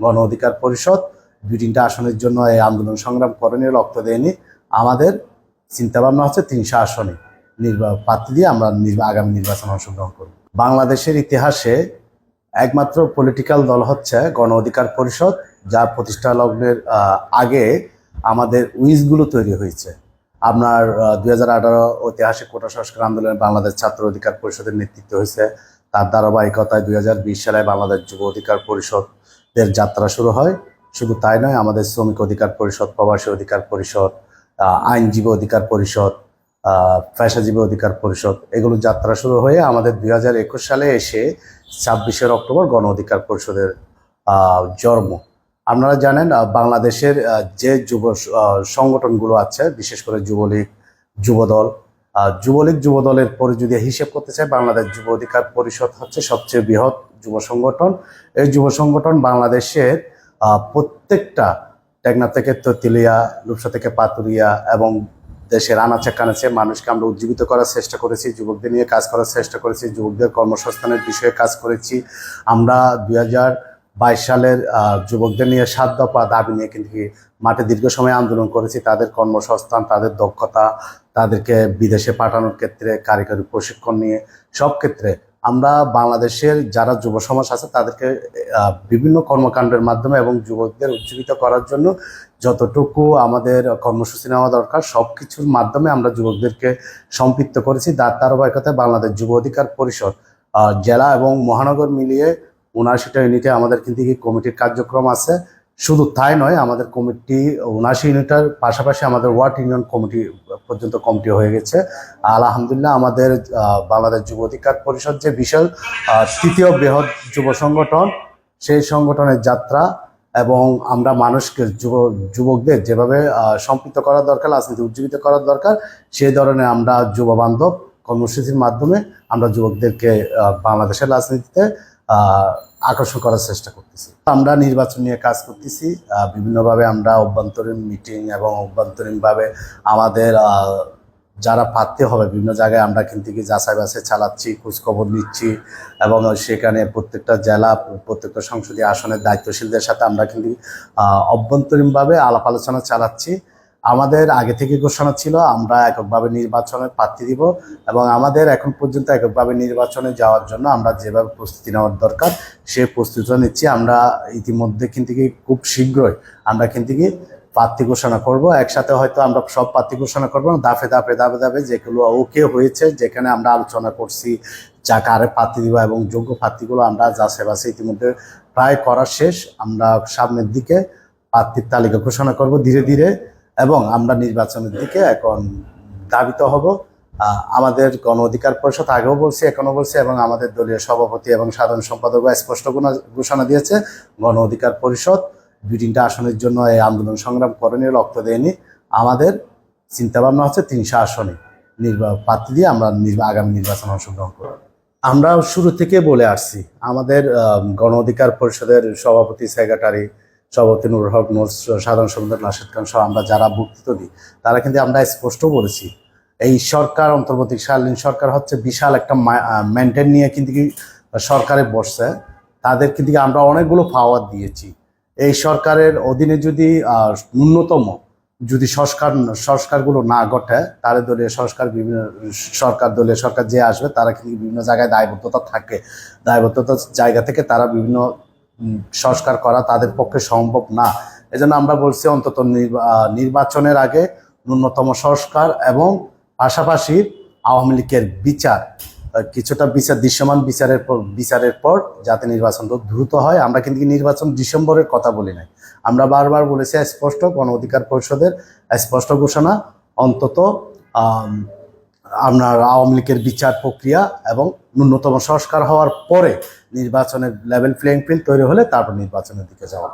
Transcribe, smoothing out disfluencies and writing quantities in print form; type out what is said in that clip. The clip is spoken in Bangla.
গণ অধিকার পরিষদ 2-3টা আসনের জন্য এই আন্দোলন সংগ্রাম করেনি, রক্ত দেয়নি। আমাদের চিন্তাভাবনা হচ্ছে 300 আসনে প্রার্থী দিয়ে আমরা আগামী নির্বাচনে অংশগ্রহণ করব। বাংলাদেশের ইতিহাসে একমাত্র পলিটিক্যাল দল হচ্ছে গণ অধিকার পরিষদ, যা প্রতিষ্ঠা লগ্নের আগে আমাদের উইজগুলো তৈরি হয়েছে। আপনার 2018 ঐতিহাসিক কোটা সংস্কার আন্দোলনে বাংলাদেশ ছাত্র অধিকার পরিষদের নেতৃত্ব হয়েছে। তার ধারাবাহিকতায় 2020 সালে বাংলাদেশ যুব অধিকার পরিষদের যাত্রা শুরু হয়। শুধু তাই নয়, আমাদের শ্রমিক অধিকার পরিষদ, প্রবাসী অধিকার পরিষদ, আইনজীবী অধিকার পরিষদ, পেশাজীবী অধিকার পরিষদ, এগুলো যাত্রা শুরু হয়ে আমাদের 2021 সালে এসে 26শে অক্টোবর গণ অধিকার পরিষদের জন্ম। আপনারা জানেন বাংলাদেশের যে যুব সংগঠনগুলো আছে, বিশেষ করে যুবলীগ, যুবদল, যুবদলের পরে যদি হিসেব করতে চাই, বাংলাদেশ যুব অধিকার পরিষদ হচ্ছে সবচেয়ে বৃহৎ যুব সংগঠন। এই যুব সংগঠন বাংলাদেশের প্রত্যেকটা টেকনাফ থেকে তেঁতুলিয়া, রূপসা থেকে পাতুরিয়া এবং দেশের আনাচে কানাচে মানুষকে আমরা উজ্জীবিত করার চেষ্টা করেছি, যুবকদের নিয়ে কাজ করার চেষ্টা করেছি, যুবকদের কর্মসংস্থানের বিষয়ে কাজ করেছি। আমরা 2022 সালের যুবকদের নিয়ে 7 দফা দাবি নিয়ে কিন্তু মাঠে দীর্ঘ সময় আন্দোলন করেছি। তাদের কর্মসংস্থান, তাদের দক্ষতা, তাদেরকে বিদেশে পাঠানোর ক্ষেত্রে কারিগরি প্রশিক্ষণ নিয়ে সব ক্ষেত্রে আমরা বাংলাদেশের যারা যুব সমাজ আছে তাদেরকে বিভিন্ন কর্মকাণ্ডের মাধ্যমে এবং যুবকদের উজ্জীবিত করার জন্য যতটুকু আমাদের কর্মসূচি নেওয়া দরকার সব কিছুর মাধ্যমে আমরা যুবকদেরকে সম্পৃক্ত করেছি। তার ধারাবাহিকতায় বাংলাদেশ যুব অধিকার পরিষদ জেলা এবং মহানগর মিলিয়ে 79টা ইউনিটে আমাদের কিন্তু কমিটির কার্যক্রম আছে। শুধু তাই নয়, আমাদের কমিটি 79 ইউনিটের পাশাপাশি আমাদের ওয়ার্ড ইউনিয়ন কমিটি পর্যন্ত কমিটি হয়ে গেছে। আলহামদুলিল্লাহ, আমাদের বাংলাদেশ যুব অধিকার পরিষদ যে বিশাল 3য় বৃহৎ যুব সংগঠন, সেই সংগঠনের যাত্রা এবং আমরা মানুষকে যুবকদের যেভাবে সম্পৃক্ত করা দরকার, রাজনীতি উজ্জীবিত করার দরকার, সেই ধরনের আমরা যুব বান্ধব কর্মসূচির মাধ্যমে আমরা যুবকদেরকে বাংলাদেশের রাজনীতিতে আকর্ষণ করার চেষ্টা করতেছি। আমরা নির্বাচন নিয়ে কাজ করতেছি বিভিন্নভাবে। আমরা অভ্যন্তরীণ মিটিং এবং অভ্যন্তরীণভাবে আমাদের যারা প্রার্থী হবে বিভিন্ন জায়গায় আমরা কিন্তু যাচাই বাছাই চালাচ্ছি, খোঁজখবর নিচ্ছি এবং সেখানে প্রত্যেকটা জেলা, প্রত্যেকটা সংসদীয় আসনের দায়িত্বশীলদের সাথে আমরা কিন্তু অভ্যন্তরীণভাবে আলাপ আলোচনা চালাচ্ছি। আমাদের আগে থেকে ঘোষণা ছিল আমরা এককভাবে নির্বাচনে প্রার্থী দিব এবং আমাদের এখন পর্যন্ত এককভাবে নির্বাচনে যাওয়ার জন্য আমরা যেভাবে প্রস্তুতি নেওয়ার দরকার সেই প্রস্তুতিটা নিচ্ছি। আমরা ইতিমধ্যে কিন্তু খুব শীঘ্রই আমরা কিন্তু প্রার্থী ঘোষণা করব। একসাথে হয়তো আমরা সব প্রার্থী ঘোষণা করবো না, ধাপে ধাপে যেগুলো ওকে হয়েছে, যেখানে আমরা আলোচনা করছি যাকে আরে প্রার্থী দিব এবং যোগ্য প্রার্থীগুলো আমরা যাচাই বাছাই ইতিমধ্যে প্রায় করা শেষ। আমরা সামনের দিকে প্রার্থীর তালিকা ঘোষণা করব ধীরে ধীরে এবং আমরা নির্বাচনের দিকে এখন ধাবিত হব। আমাদের গণ অধিকার পরিষদ আগেও বলছি, এখনও বলছি এবং আমাদের দলীয় সভাপতি এবং সাধারণ সম্পাদকও স্পষ্ট ঘোষণা দিয়েছে, গণ অধিকার পরিষদ 2-3টা আসনের জন্য এই আন্দোলন সংগ্রাম করেনি, রক্ত দেয়নি। আমাদের চিন্তাভাবনা হচ্ছে 300 আসনে প্রার্থী দিয়ে আমরা আগামী নির্বাচনে অংশগ্রহণ করব। আমরা শুরু থেকে বলে আসছি, আমাদের গণ অধিকার পরিষদের সভাপতি, সেক্রেটারি, সভাপতি নুরুল হক নূর, সাধারণ সম্পাদক রাশেদ খান সহ আমরা যারা বক্তৃতা দিই তারা কিন্তু আমরা স্পষ্ট বলেছি, এই সরকার, অন্তর্বর্তীকালীন সরকার হচ্ছে বিশাল একটা মেনটেন নিয়ে কিন্তু সরকারে বসছে। তাদের কিন্তু আমরা অনেকগুলো পাওয়ার দিয়েছি। এই সরকারের অধীনে যদি ন্যূনতম যদি সংস্কারগুলো না ঘটে, তাহলে দলীয় সরকার যে আসবে তারা কিন্তু বিভিন্ন জায়গায় দায়বদ্ধতা থাকে, দায়বদ্ধতার জায়গা থেকে তারা বিভিন্ন সংস্কার করা তাদের পক্ষে সম্ভব না। এজন্য আমরা বলছি অন্তত নির্বাচনের আগে ন্যূনতম সংস্কার এবং পাশাপাশি আওয়ামী লীগের কিছুটা দৃশ্যমান বিচারের পর যাতে নির্বাচনটা দ্রুত হয়। আমরা কিন্তু নির্বাচন ডিসেম্বরের কথা বলি নাই, আমরা বারবার বলেছি স্পষ্ট গণ অধিকার পরিষদের স্পষ্ট ঘোষণা, অন্তত আপনার আওয়ামী লীগের বিচার প্রক্রিয়া এবং ন্যূনতম সংস্কার হওয়ার পরে নির্বাচনের লেভেল প্লেইং ফিল্ড তৈরি হলে তারপর নির্বাচনের দিকে যাওয়া।